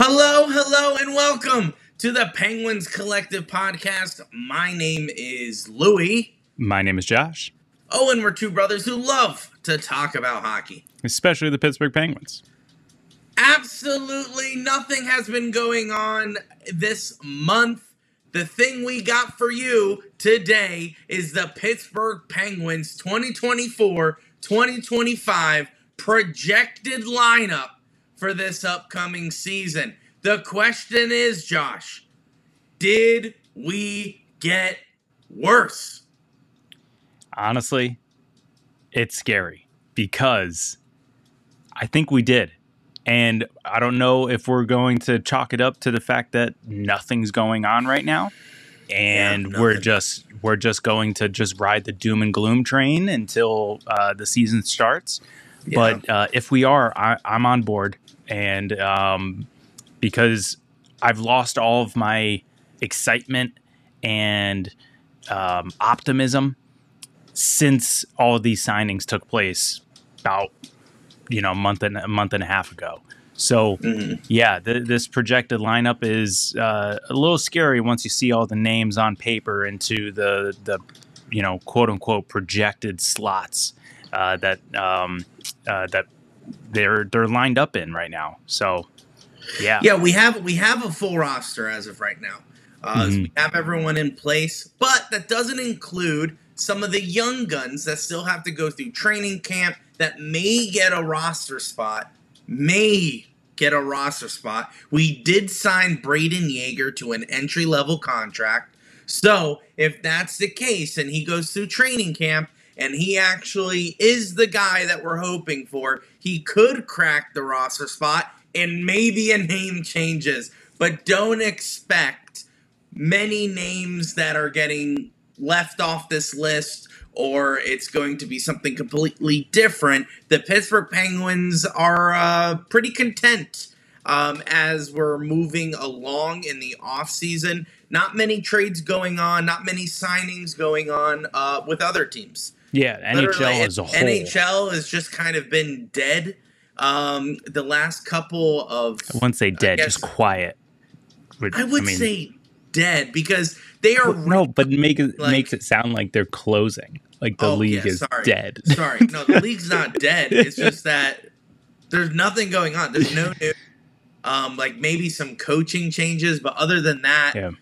Hello, hello, and welcome to the Penguins Collective Podcast. My name is Louie. My name is Josh. Oh, and we're two brothers who love to talk about hockey. Especially the Pittsburgh Penguins. Absolutely nothing has been going on this month. The thing we got for you today is the Pittsburgh Penguins 2024-2025 projected lineup for this upcoming season. The question is, Josh, did we get worse? Honestly, it's scary because I think we did. And I don't know if we're going to chalk it up to the fact that nothing's going on right now. And we're just going to just ride the doom and gloom train until the season starts. Yeah. But if we are, I'm on board. And because I've lost all of my excitement and optimism since all of these signings took place about a month and a half ago. So yeah, this projected lineup is a little scary once you see all the names on paper into the quote unquote projected slots that they're lined up in right now. So yeah, we have a full roster as of right now. So we have everyone in place, but that doesn't include some of the young guns that still have to go through training camp that may get a roster spot. We did sign Braden Yeager to an entry-level contract. So if that's the case and he goes through training camp and he actually is the guy that we're hoping for, he could crack the roster spot and maybe a name changes. But don't expect many names that are getting left off this list, or it's going to be something completely different. The Pittsburgh Penguins are pretty content as we're moving along in the offseason. Not many trades going on, not many signings going on with other teams. Yeah, NHL as a whole. NHL has just kind of been dead. The last couple of... I wouldn't say dead, just quiet. I would say dead because they are... No, but makes it sound like they're closing. Like the league is dead. Sorry. No, the league's not dead. It's just that there's nothing going on. There's no new... maybe some coaching changes, but other than that,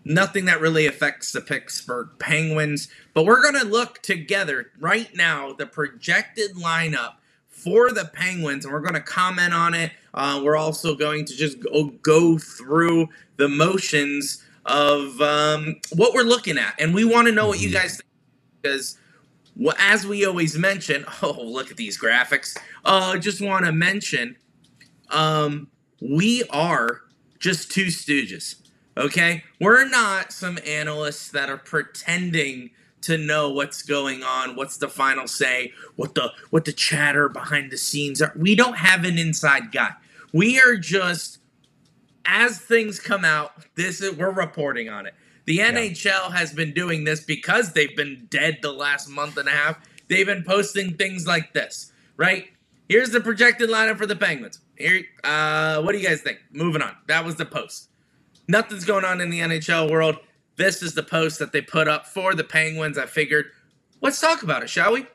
nothing that really affects the Pittsburgh Penguins. But we're going to look together right now, the projected lineup for the Penguins, and we're going to comment on it. We're also going to just go through the motions of what we're looking at. And we want to know what you guys think, because as we always mention, look at these graphics. Just want to mention, we are just two stooges, okay? We're not some analysts that are pretending to know what's going on, what's the final say, what the chatter behind the scenes are. We don't have an inside guy. We are just, as things come out, we're reporting on it. The NHL has been doing this because they've been dead the last month and a half. They've been posting things like this, right? Here's the projected lineup for the Penguins. Here, what do you guys think? Moving on. That was the post. Nothing's going on in the NHL world. This is the post that they put up for the Penguins. I figured, let's talk about it, shall we?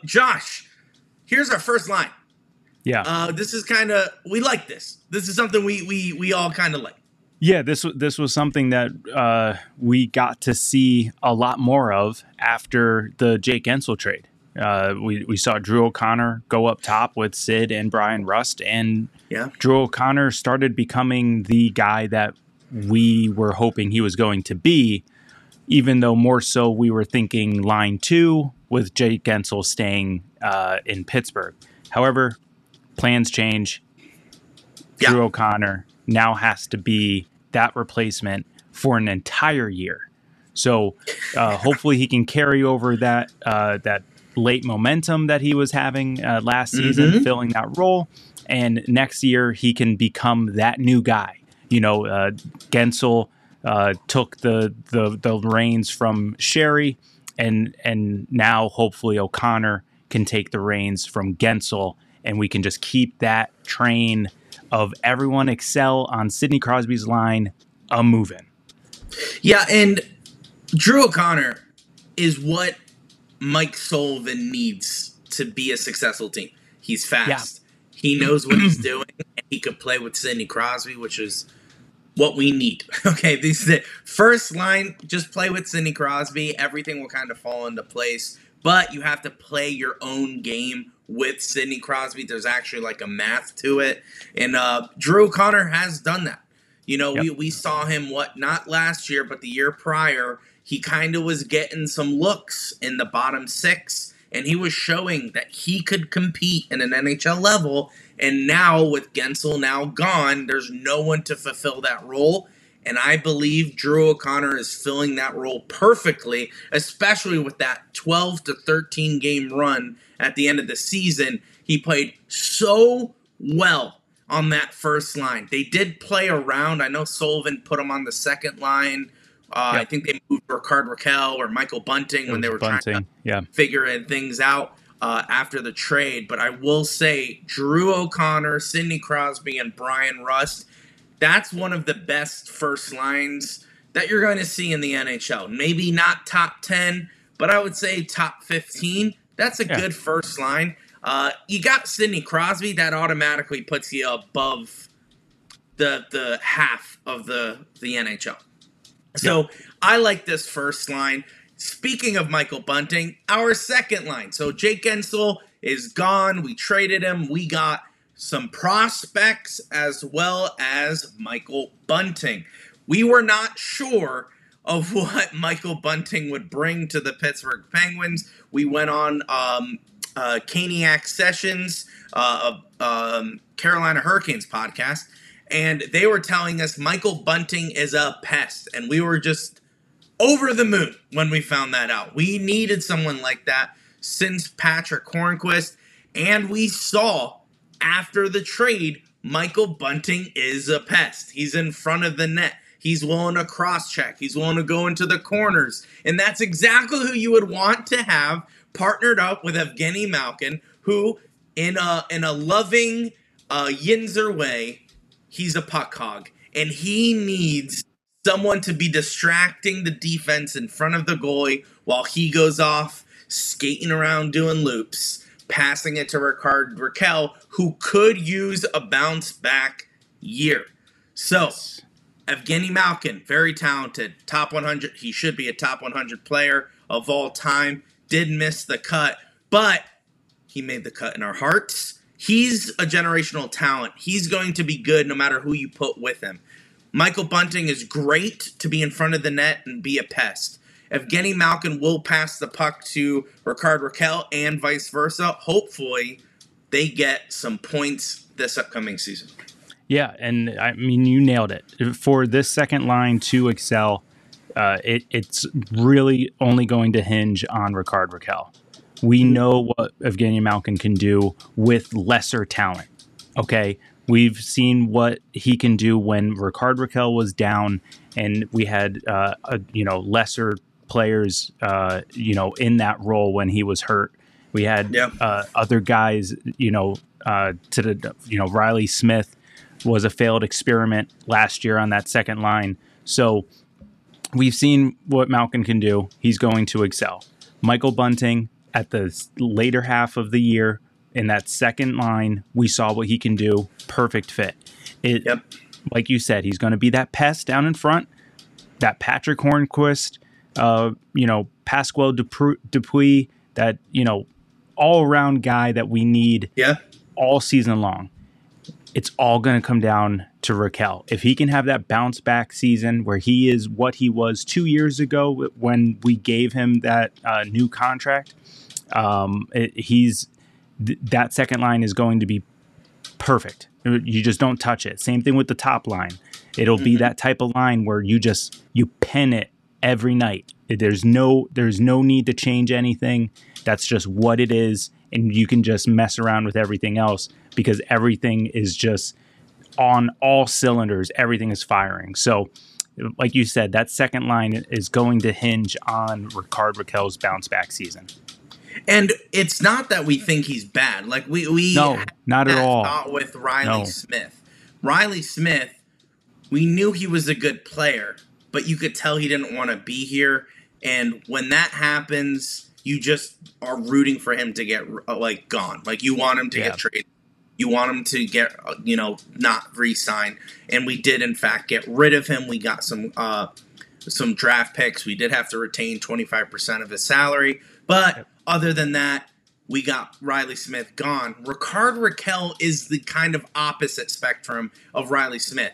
Josh, here's our first line. Yeah. This is kind of, we like this. This is something we all kind of like. Yeah, this was something that we got to see a lot more of after the Jake Guentzel trade. We saw Drew O'Connor go up top with Sid and Brian Rust, and Drew O'Connor started becoming the guy that we were hoping he was going to be, even though more so we were thinking line 2 with Jake Guentzel staying in Pittsburgh. However, plans change. Drew O'Connor now has to be that replacement for an entire year. So hopefully he can carry over that late momentum that he was having last season, filling that role. And next year he can become that new guy. Guentzel took the reins from Sherry, and now hopefully O'Connor can take the reins from Guentzel, and we can just keep that train of everyone excel on Sidney Crosby's line a moving. Yeah, and Drew O'Connor is what Mike Sullivan needs to be a successful team. He's fast. Yeah. He knows what he's doing. And he could play with Sidney Crosby, which is what we need. Okay, the first line, just play with Sidney Crosby. Everything will kind of fall into place. But you have to play your own game with Sidney Crosby. There's actually like a math to it. And Drew O'Connor has done that. You know, we saw him, not last year, but the year prior. He kind of was getting some looks in the bottom six. And he was showing that he could compete in an NHL level. And now, with Gensel now gone, there's no one to fulfill that role. And I believe Drew O'Connor is filling that role perfectly, especially with that 12 to 13 game run at the end of the season. He played so well on that first line. They did play around. I know Sullivan put him on the second line. I think they moved Rickard Rakell or Michael Bunting when they were trying to figure things out after the trade. But I will say Drew O'Connor, Sidney Crosby, and Brian Rust, that's one of the best first lines that you're going to see in the NHL. Maybe not top 10, but I would say top 15. That's a good first line. You got Sidney Crosby, that automatically puts you above the half of the NHL. So I like this first line. Speaking of Michael Bunting, our second line. So Jake Gensel is gone. We traded him. We got some prospects as well as Michael Bunting. We were not sure of what Michael Bunting would bring to the Pittsburgh Penguins. We went on Caniac Sessions, Carolina Hurricanes podcast, and they were telling us Michael Bunting is a pest, and we were just over the moon when we found that out. We needed someone like that since Patrick Hornquist, and we saw after the trade, Michael Bunting is a pest. He's in front of the net. He's willing to cross-check. He's willing to go into the corners. And that's exactly who you would want to have partnered up with Evgeny Malkin, who, in a loving Yinzer way, he's a puck hog. And he needs someone to be distracting the defense in front of the goalie while he goes off skating around doing loops, passing it to Rickard Rakell, who could use a bounce-back year. So, Evgeny Malkin, very talented, top 100. He should be a top 100 player of all time. Did miss the cut, but he made the cut in our hearts. He's a generational talent. He's going to be good no matter who you put with him. Michael Bunting is great to be in front of the net and be a pest. Evgeny Malkin will pass the puck to Rickard Rakell and vice versa. Hopefully, they get some points this upcoming season. Yeah, and I mean, you nailed it. For this second line to excel, it's really only going to hinge on Rickard Rakell. We know what Evgeny Malkin can do with lesser talent, okay? We've seen what he can do when Rickard Rakell was down and we had, lesser players, in that role when he was hurt. We had other guys, Riley Smith was a failed experiment last year on that second line. So we've seen what Malkin can do. He's going to excel. Michael Bunting at the later half of the year in that second line, we saw what he can do. Perfect fit. Like you said, he's going to be that pest down in front, that Patrick Hornquist, Pasquale Dupuis, that, all-around guy that we need all season long. It's all going to come down to Rakell. If he can have that bounce-back season where he is what he was 2 years ago when we gave him that new contract, that second line is going to be perfect. You just don't touch it. Same thing with the top line. It'll be that type of line where you pin it every night. There's no need to change anything. That's just what it is, and you can just mess around with everything else because everything is just on all cylinders. Everything is firing. So, like you said, that second line is going to hinge on Rickard Rakell's bounce-back season. And it's not that we think he's bad. Like we no, not at all. Thought with Riley Smith. Riley Smith, we knew he was a good player, but you could tell he didn't want to be here. And when that happens, you just are rooting for him to get gone. Like you want him to get traded. You want him to get not re-signed. And we did in fact get rid of him. We got some draft picks. We did have to retain 25% of his salary, but other than that, we got Riley Smith gone. Rickard Rakell is the kind of opposite spectrum of Riley Smith.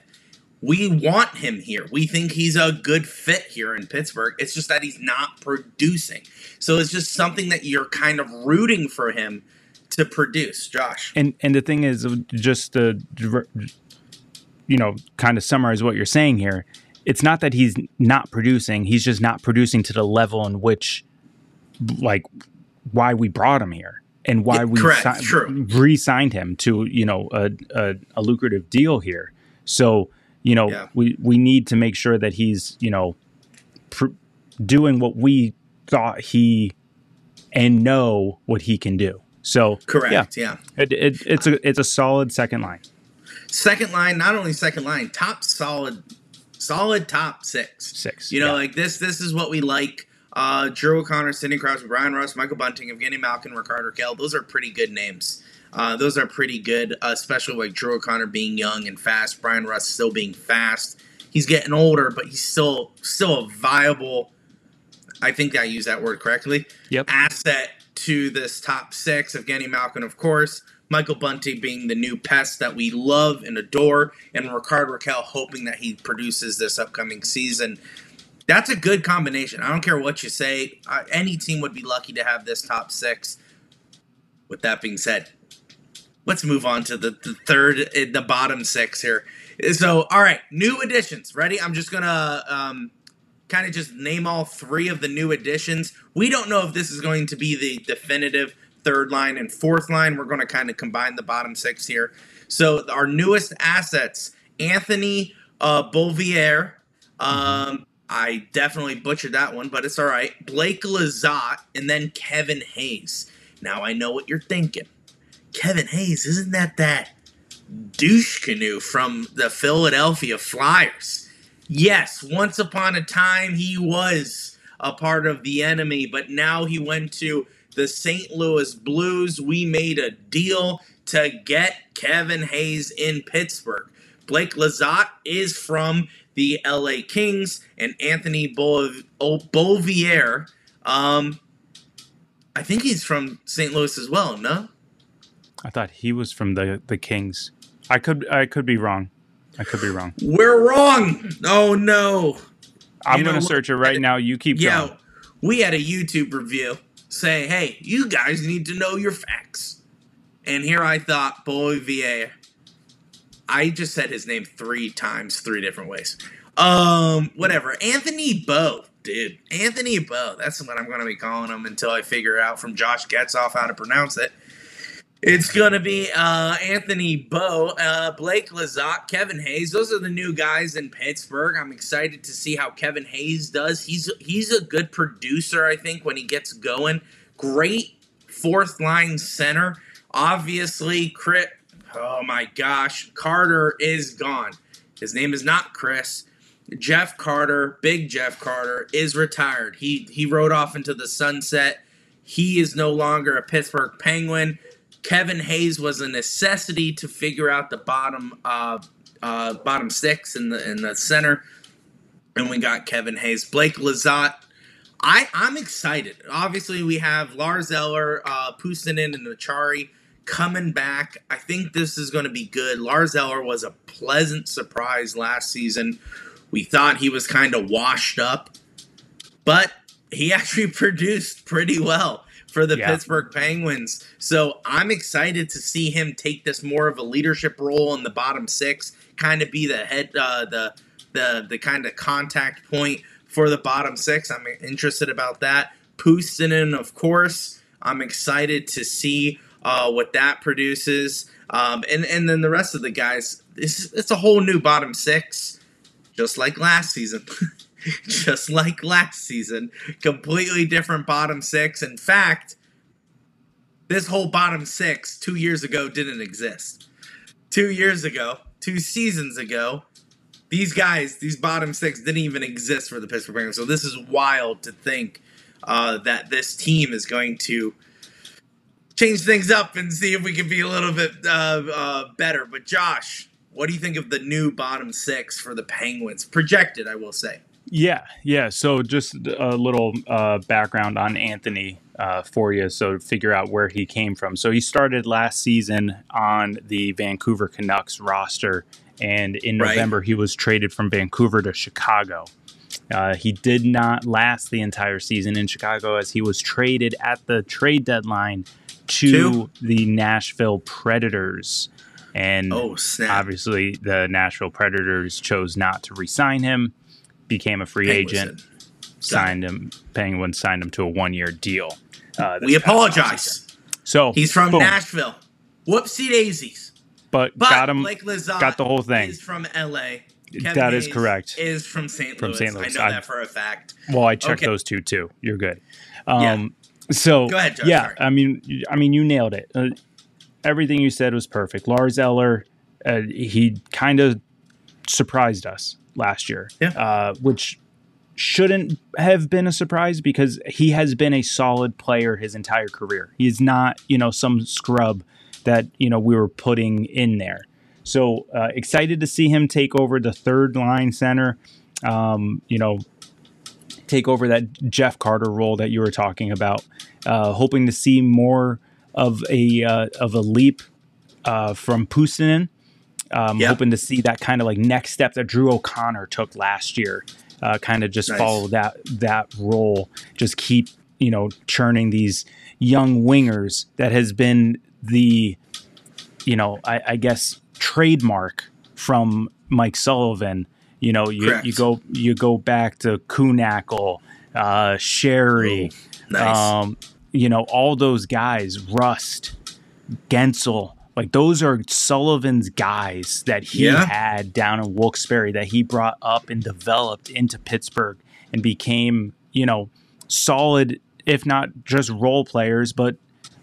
We want him here. We think he's a good fit here in Pittsburgh. It's just that he's not producing. So it's just something that you're kind of rooting for him to produce, Josh. And the thing is, just to kind of summarize what you're saying here, it's not that he's not producing. He's just not producing to the level in which, why we brought him here and why we re-signed him to, a lucrative deal here. So, we need to make sure that he's, doing what we thought and know what he can do. So correct. It's a solid second line. Second line, not only second line, solid top six. This is what we like. Drew O'Connor, Sidney Crosby, Brian Russ, Michael Bunting, Evgeny Malkin, Rickard Rakell. Those are pretty good names. Those are pretty good, especially like Drew O'Connor being young and fast. Brian Russ still being fast. He's getting older, but he's still a viable, I think I used that word correctly, asset to this top six. Evgeny Malkin, of course. Michael Bunting being the new pest that we love and adore. And Rickard Rakell hoping that he produces this upcoming season. That's a good combination. I don't care what you say. Any team would be lucky to have this top six. With that being said, let's move on to the bottom six here. So, all right, new additions. Ready? I'm just going to kind of just name all three of the new additions. We don't know if this is going to be the definitive third line and fourth line. We're going to kind of combine the bottom six here. So, our newest assets, Anthony Beauvillier. I definitely butchered that one, but it's all right. Blake Lizotte, and then Kevin Hayes. Now, I know what you're thinking. Kevin Hayes, isn't that douche canoe from the Philadelphia Flyers? Yes, once upon a time, he was a part of the enemy, but now he went to the St. Louis Blues. We made a deal to get Kevin Hayes in Pittsburgh. Blake Lizotte is from the LA Kings, and Anthony Beauvillier, I think he's from St. Louis as well, no? I thought he was from the Kings. I could be wrong. We're wrong! Oh, no. I'm going to search it right now. You keep going. We had a YouTube review say, hey, you guys need to know your facts. And here I thought, Beauvillier. I just said his name 3 times, 3 different ways. Whatever. Anthony Beau, dude. Anthony Beau. That's what I'm going to be calling him until I figure out from Josh Getzoff how to pronounce it. It's going to be Anthony Beau, Blake Lizotte, Kevin Hayes. Those are the new guys in Pittsburgh. I'm excited to see how Kevin Hayes does. He's a good producer, I think, when he gets going. Great fourth-line center. Obviously, oh my gosh, Carter is gone. His name is not Chris. Jeff Carter, Big Jeff Carter, is retired. He rode off into the sunset. He is no longer a Pittsburgh Penguin. Kevin Hayes was a necessity to figure out the bottom six in the center, and we got Kevin Hayes. Blake Lizotte. I'm excited. Obviously, we have Lars Eller, Puustinen, and Achari coming back. I think this is going to be good. Lars Eller was a pleasant surprise last season. We thought he was kind of washed up, but he actually produced pretty well for the Pittsburgh Penguins. So I'm excited to see him take this more of a leadership role in the bottom six, kind of be the head, the kind of contact point for the bottom six. I'm interested about that. Puustinen, of course. I'm excited to see what that produces. And then the rest of the guys, it's a whole new bottom six, just like last season. Just like last season. Completely different bottom six. In fact, this whole bottom six 2 years ago didn't exist. 2 years ago, 2 seasons ago, these guys, these bottom 6, didn't even exist for the Pittsburgh Penguins. So this is wild to think that this team is going to change things up and see if we can be a little bit better. But Josh, what do you think of the new bottom 6 for the Penguins? Projected, I will say. Yeah. So just a little background on Anthony for you, so figure out where he came from. So he started last season on the Vancouver Canucks roster, and in November he was traded from Vancouver to Chicago. He did not last the entire season in Chicago, as he was traded at the trade deadline to the Nashville Predators. And obviously the Nashville Predators chose not to re-sign him, became a free agent, Penguins signed him to a 1-year deal. We apologize. So he's from Nashville. Whoopsie daisies. But got him. Blake Lizotte got the whole thing. Is from LA. Kevin that Hayes is correct. Is from St. Louis. I know that for a fact. Well, I checked those two too. You're good. So go ahead, Josh. Yeah, sorry. I mean, you nailed it. Everything you said was perfect. Lars Eller, he kind of surprised us last year, which shouldn't have been a surprise because he has been a solid player his entire career. He's not, some scrub that, we were putting in there. So excited to see him take over the third line center, take over that Jeff Carter role that you were talking about, hoping to see more of a leap from Puustinen. Hoping to see that kind of like next step that Drew O'Connor took last year, kind of just follow that role, just keep, churning these young wingers that has been the, I guess, trademark from Mike Sullivan. You go back to Kuhnackel, Sherry, all those guys, Rust, Gensel. Like, those are Sullivan's guys that he had down in Wilkes-Barre, that he brought up and developed into Pittsburgh and became, solid, if not just role players, but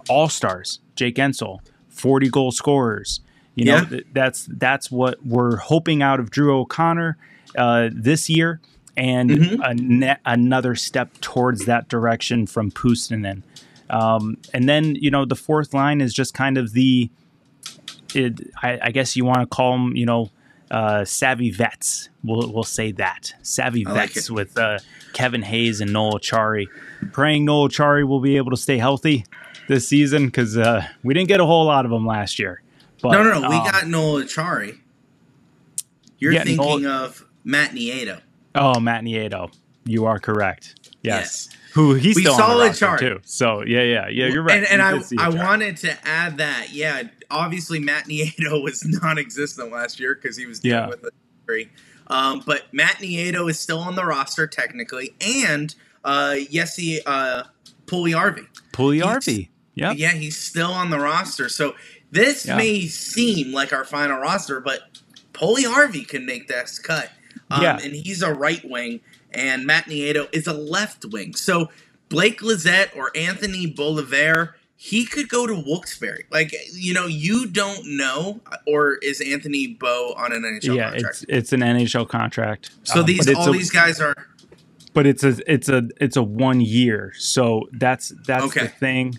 all-stars. Jake Gensel, 40-goal scorers. That's what we're hoping out of Drew O'Connor this year, and another step towards that direction from Puustinen. And then, the fourth line is just kind of I guess you want to call them, savvy vets. We'll say that. Savvy vets with Kevin Hayes and Noel Acciari. Praying Noel Acciari will be able to stay healthy this season, because we didn't get a whole lot of them last year. But, no. We got Noel Acciari. You're thinking of Matt Nieto. Oh, Matt Nieto. You are correct. Yes. Who he's still on the roster too. So yeah, you're right. And I wanted to add that, obviously Matt Nieto was non-existent last year because he was dealing with an injury. But Matt Nieto is still on the roster technically, and Jesse Puljujärvi. Yeah, he's still on the roster. So this may seem like our final roster, but Puljujärvi can make this cut. And he's a right wing. And Matt Nieto is a left wing. So Blake Lizotte or Anthony Bolivar, he could go to Wilkes-Barre. Like, you don't know. Or is Anthony Bo on an NHL contract? Yeah, it's an NHL contract. So these guys are. But it's a 1 year. So that's the thing.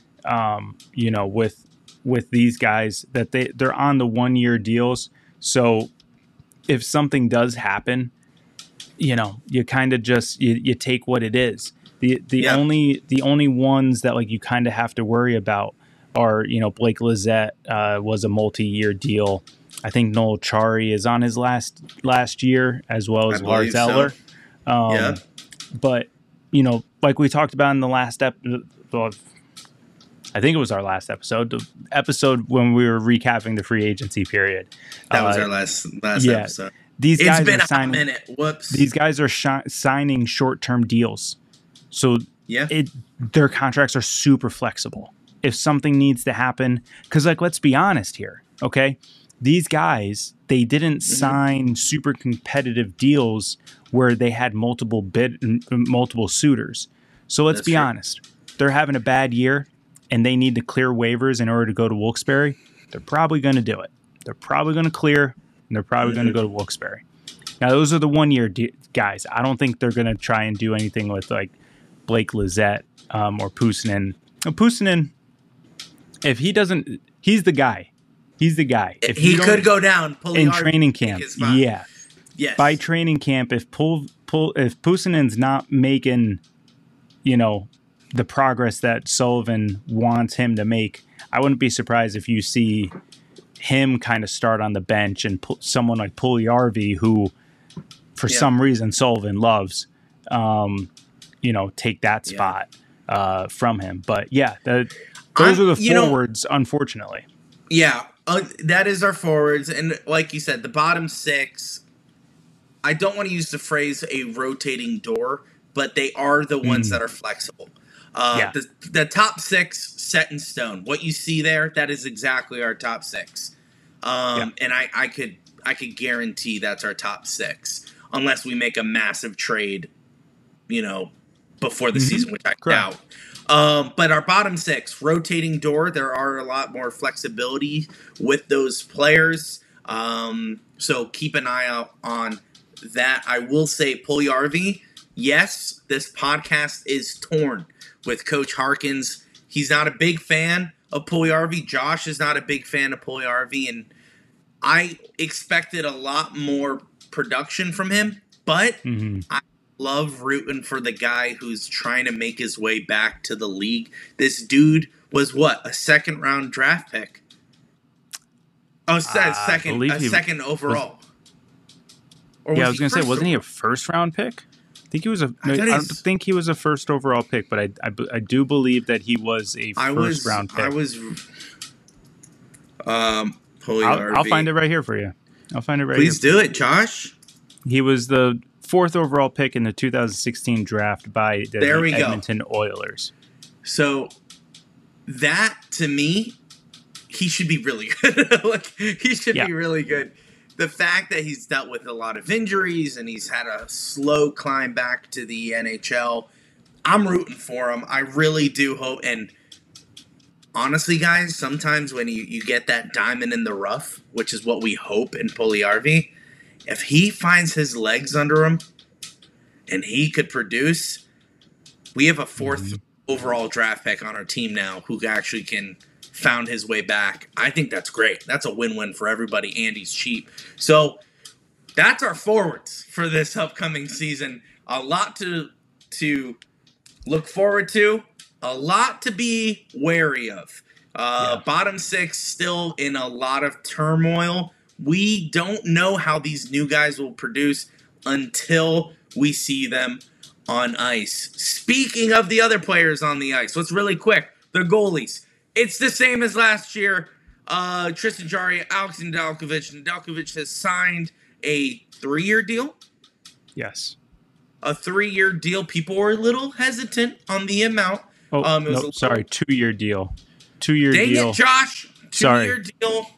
With these guys, that they're on the 1 year deals. So if something does happen, you kind of just you take what it is. The only ones that like you kind of have to worry about are Blake Lizotte was a multi-year deal. I think Noel Acciari is on his last year, as well as Lars Eller. But like we talked about in the last episode, I think it was our last episode, the episode when we were recapping the free agency period. That was our last episode. These guys been are signing, a minute. Whoops. These guys are signing short-term deals. So their contracts are super flexible. If something needs to happen, because let's be honest here, okay? These guys, they didn't sign super competitive deals where they had multiple suitors. So let's be honest. They're having a bad year and they need to clear waivers in order to go to Wilkes-Barre. They're probably going to do it. They're probably going to clear. and they're probably going to go to Wilkes-Barre. Now, those are the one-year guys. I don't think they're going to try and do anything with like Blake Lizette or Pusanen. Pusanen, if he doesn't, he's the guy. He's the guy. If he could go down in training camp. Yeah. Yes. By training camp, if Pusanen's not making, the progress that Sullivan wants him to make, I wouldn't be surprised if you see him kind of start on the bench and someone like Puljujarvi, who for some reason Sullivan loves, take that spot from him. But those are the forwards, unfortunately. Yeah, that is our forwards. And like you said, the bottom six, I don't want to use the phrase a rotating door, but they are the ones that are flexible. The top six set in stone. What you see there, that is exactly our top six. And I could guarantee that's our top six, unless we make a massive trade, before the season, which I doubt. But our bottom six, rotating door, there are a lot more flexibility with those players. So keep an eye out on that. I will say Puljujarvi, yes, this podcast is torn with Coach Harkins. He's not a big fan of Puljujarvi. Josh is not a big fan of Puljujarvi, and I expected a lot more production from him, but I love rooting for the guy who's trying to make his way back to the league. This dude was a second-round draft pick? Oh, second overall. I was going to say, wasn't he a first-round pick? I think he was I don't think he was a first overall pick, but I do believe that he was a first-round pick. I'll find it right here for you. Please do it, Josh. He was the 4th overall pick in the 2016 draft by the Edmonton Oilers. So that, to me, he should be really good. He should be really good. The fact that he's dealt with a lot of injuries and he's had a slow climb back to the NHL, I'm rooting for him. I really do hope. And honestly, guys, sometimes when you get that diamond in the rough, which is what we hope in Puljujarvi, if he finds his legs under him and he could produce, we have a 4th overall draft pick on our team now who actually can found his way back. I think that's great. That's a win-win for everybody, and he's cheap. So that's our forwards for this upcoming season. A lot to look forward to, a lot to be wary of. Bottom six still in a lot of turmoil. We don't know how these new guys will produce until we see them on ice. Speaking of the other players on the ice, let's really quick. The goalies. It's the same as last year. Tristan Jarry, Alex Nedeljkovic. Nedeljkovic has signed a 3-year deal. Yes. A 3-year deal. People were a little hesitant on the amount. Sorry, 2-year deal. 2-year deal. Dang it, Josh. 2-year deal.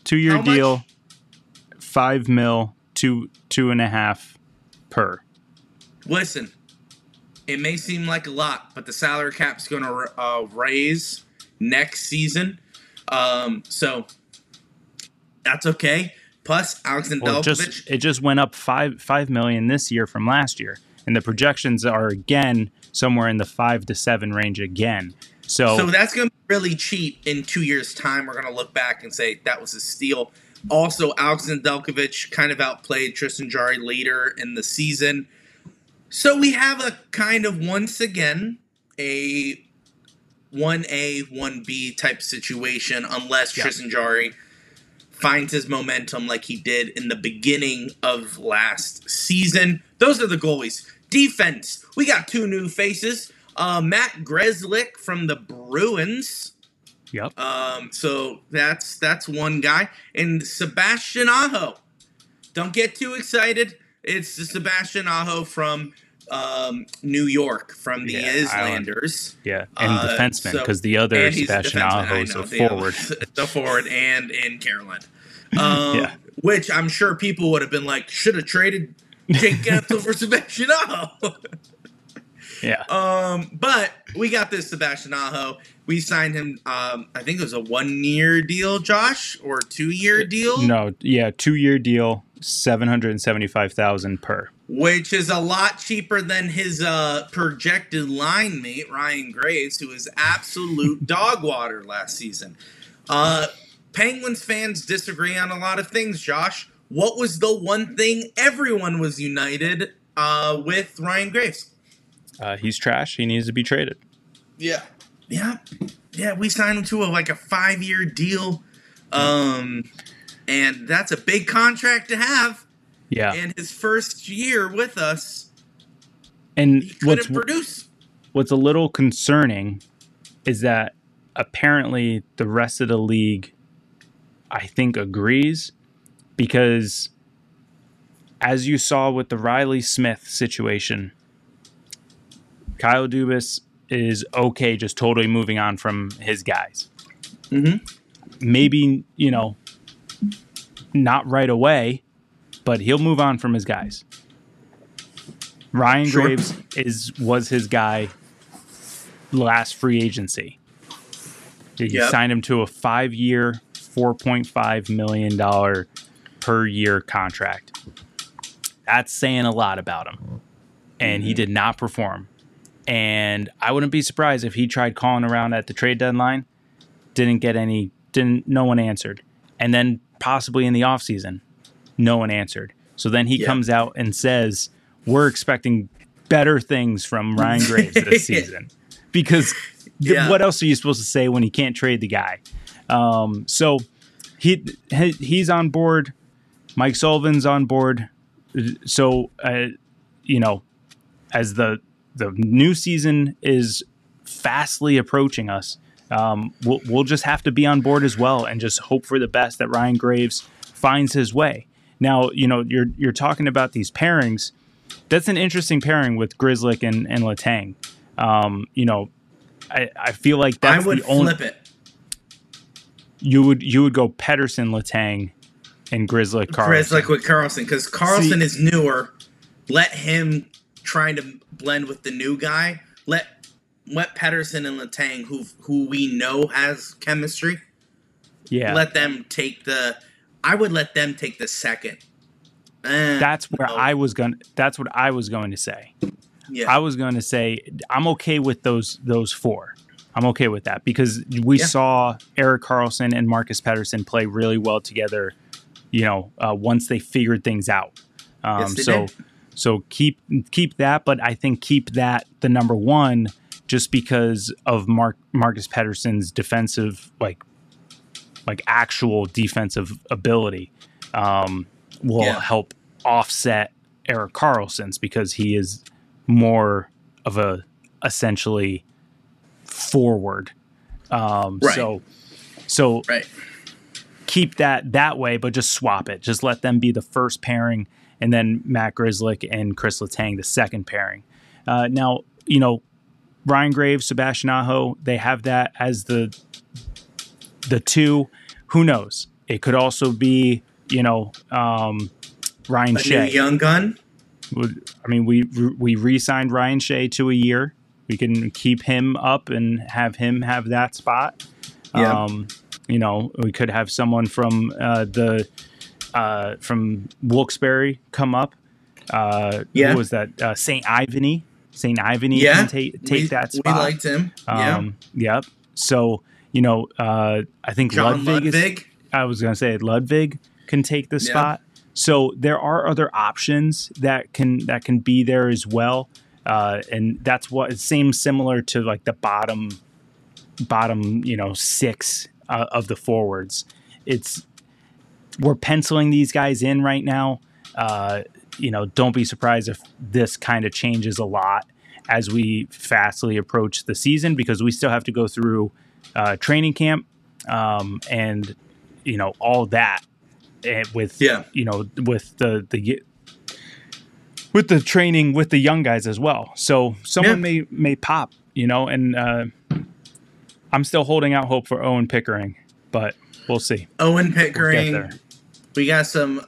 2-year deal. $5 million, 2.5 per. Listen, it may seem like a lot, but the salary cap's going to raise next season. So that's okay. Plus, Alex Nedeljkovic. It just went up $5 million this year from last year. And the projections are, again, somewhere in the 5 to 7 range again. So that's going to be really cheap in 2 years' time. We're going to look back and say that was a steal. Also, Alex Nedeljkovic kind of outplayed Tristan Jarry later in the season. So we have a kind of, once again, a 1A, 1B type situation, unless Tristan Jarry finds his momentum like he did in the beginning of last season. Those are the goalies. Defense, we got 2 new faces. Matt Grzelcyk from the Bruins. Yep. So that's one guy. And Sebastian Aho. Don't get too excited. It's the Sebastian Aho from New York, from the Islanders. And defenseman, because the other Sebastian Aho is a forward. The forward and in Carolina. Which I'm sure people would have been like, should have traded Jake Gensel for Sebastian Aho. Yeah. But we got this Sebastian Aho. We signed him. I think it was a 1-year deal, Josh, or 2-year deal. No, yeah, 2-year deal, $775,000 per. Which is a lot cheaper than his projected line mate, Ryan Graves, who was absolute dog water last season. Penguins fans disagree on a lot of things, Josh. What was the one thing everyone was united with Ryan Graves? He's trash. He needs to be traded. Yeah. We signed him to a 5-year deal, and that's a big contract to have. Yeah. And his first year with us, and he couldn't produce. What's a little concerning is that apparently the rest of the league, I think, agrees, because as you saw with the Riley Smith situation, Kyle Dubas is okay just totally moving on from his guys. Mm-hmm. Maybe, not right away, but he'll move on from his guys. Ryan Graves was his guy last free agency. He signed him to a 5-year, $4.5 million per year contract. That's saying a lot about him. And he did not perform. And I wouldn't be surprised if he tried calling around at the trade deadline, no one answered. And then possibly in the offseason, no one answered. So then he comes out and says, we're expecting better things from Ryan Graves this season. Because what else are you supposed to say when you can't trade the guy? So he's on board. Mike Sullivan's on board. So, as the new season is fastly approaching us, we'll just have to be on board as well and just hope for the best that Ryan Graves finds his way. Now, you're talking about these pairings. That's an interesting pairing with Grzelcyk and Letang. I feel like that's I would flip it. You would go Pettersson, Letang, and Grzelcyk, Karlsson. Grzelcyk with Karlsson, because Karlsson is newer. Let him try to blend with the new guy. Let Pettersson and Letang, who we know has chemistry. Yeah. Let them take the. I would let them take the second. That's what I was going to say. Yeah. I was going to say I'm okay with those 4. I'm okay with that because we saw Erik Karlsson and Marcus Pettersson play really well together. Once they figured things out. So keep that, but I think keep that the number 1 just because of Marcus Pettersson's defensive, like actual defensive ability, will help offset Erik Karlsson's because he is more of a essentially forward. Right. So right. Keep that way, but just swap it. Just let them be the first pairing, and then Matt Grzelcyk and Chris Letang the second pairing. Now, Ryan Graves, Sebastian Aho, they have that as the 2. Who knows? It could also be, Ryan Shea. New young gun? I mean, we re-signed Ryan Shea to a year. We can keep him up and have him have that spot. Yeah. We could have someone from from Wilkes-Barre come up. Who was that? St. Ivany. St. Ivany can take that spot. We liked him. Yep. So, I think John Ludwig. I was going to say Ludwig can take the spot. So there are other options that can be there as well. And that's what it seems similar to like the bottom, 6 of the forwards. We're penciling these guys in right now. Don't be surprised if this kind of changes a lot as we fastly approach the season, because we still have to go through training camp and all that with with the training with the young guys as well. So someone may pop, and I'm still holding out hope for Owen Pickering, but we'll see. Owen Pickering. We got some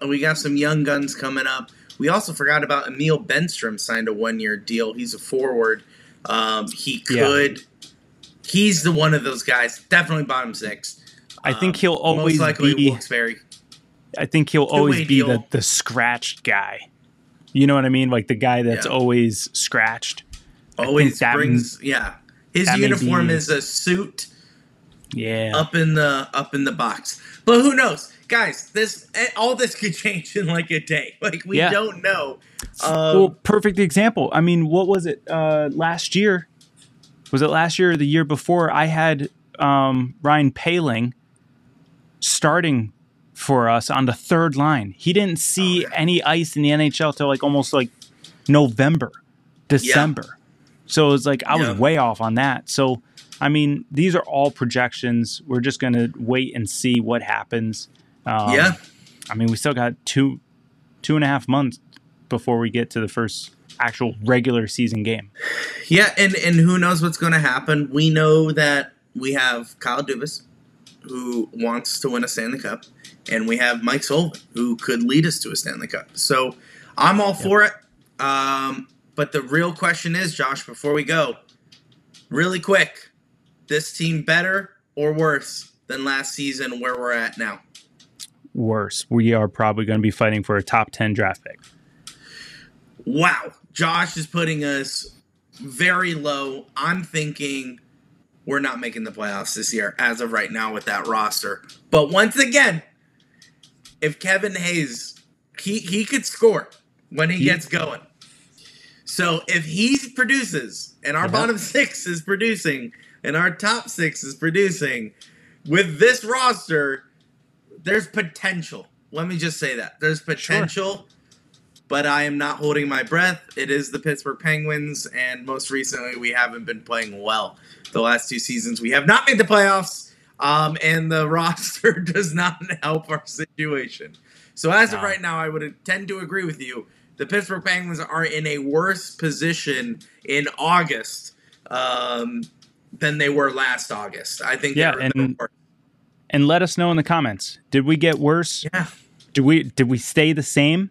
young guns coming up. We also forgot about Emil Benstrom signed a 1-year deal. He's a forward. He's the one of those guys. Definitely bottom 6. I think he'll always most likely be. Wilkes-Barre. I think he'll always be the scratched guy. You know what I mean? Like the guy that's always scratched. Always brings His uniform is a suit. Yeah. Up in the box. But who knows? Guys, all this could change in like a day. Like we don't know. Well, perfect example. I mean, what was it last year? Was it last year or the year before? I had Ryan Poehling starting for us on the 3rd line. He didn't see any ice in the NHL till like almost like November, December. Yeah. So it was like I was way off on that. So I mean, these are all projections. We're just going to wait and see what happens. I mean, we still got 2.5 months before we get to the first actual regular season game. Yeah, and who knows what's going to happen. We know that we have Kyle Dubas, who wants to win a Stanley Cup, and we have Mike Sullivan, who could lead us to a Stanley Cup. So I'm all for it. But the real question is, Josh, before we go, really quick, this team better or worse than last season where we're at now? Worse. We are probably going to be fighting for a top 10 draft pick. Wow. Josh is putting us very low. I'm thinking we're not making the playoffs this year as of right now with that roster. But once again, if Kevin Hayes, he could score when he gets going. So if he produces and our bottom 6 is producing and our top 6 is producing with this roster, there's potential. Let me just say that. There's potential, but I am not holding my breath. It is the Pittsburgh Penguins, and most recently we haven't been playing well. The last 2 seasons we have not made the playoffs, and the roster does not help our situation. So as of right now, I would tend to agree with you. The Pittsburgh Penguins are in a worse position in August than they were last August. I think and let us know in the comments. Did we get worse? Yeah. Did we stay the same?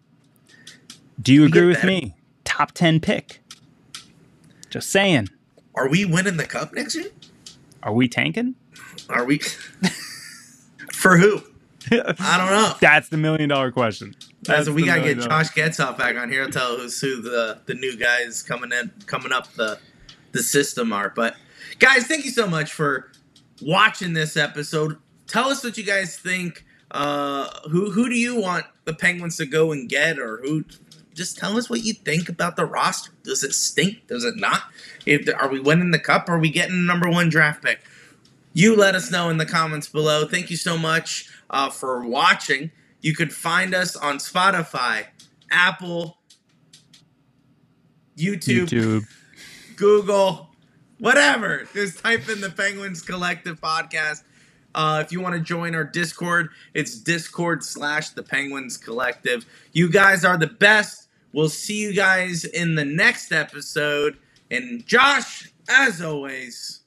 Do you agree with me? Top 10 pick. Just saying. Are we winning the cup next year? Are we tanking? Are we? For who? I don't know. That's the $1 million question. We gotta get Josh Getzoff back on here to tell us who the new guys coming up the system are. But guys, thank you so much for watching this episode. Tell us what you guys think. Who do you want the Penguins to go and get, or who? Just tell us what you think about the roster. Does it stink? Does it not? Are we winning the cup? Or are we getting the number 1 draft pick? You let us know in the comments below. Thank you so much for watching. You could find us on Spotify, Apple, YouTube, Google, whatever. Just type in the Penguins Collective Podcast. If you want to join our Discord, it's Discord/the Penguins Collective. You guys are the best. We'll see you guys in the next episode. And Josh, as always,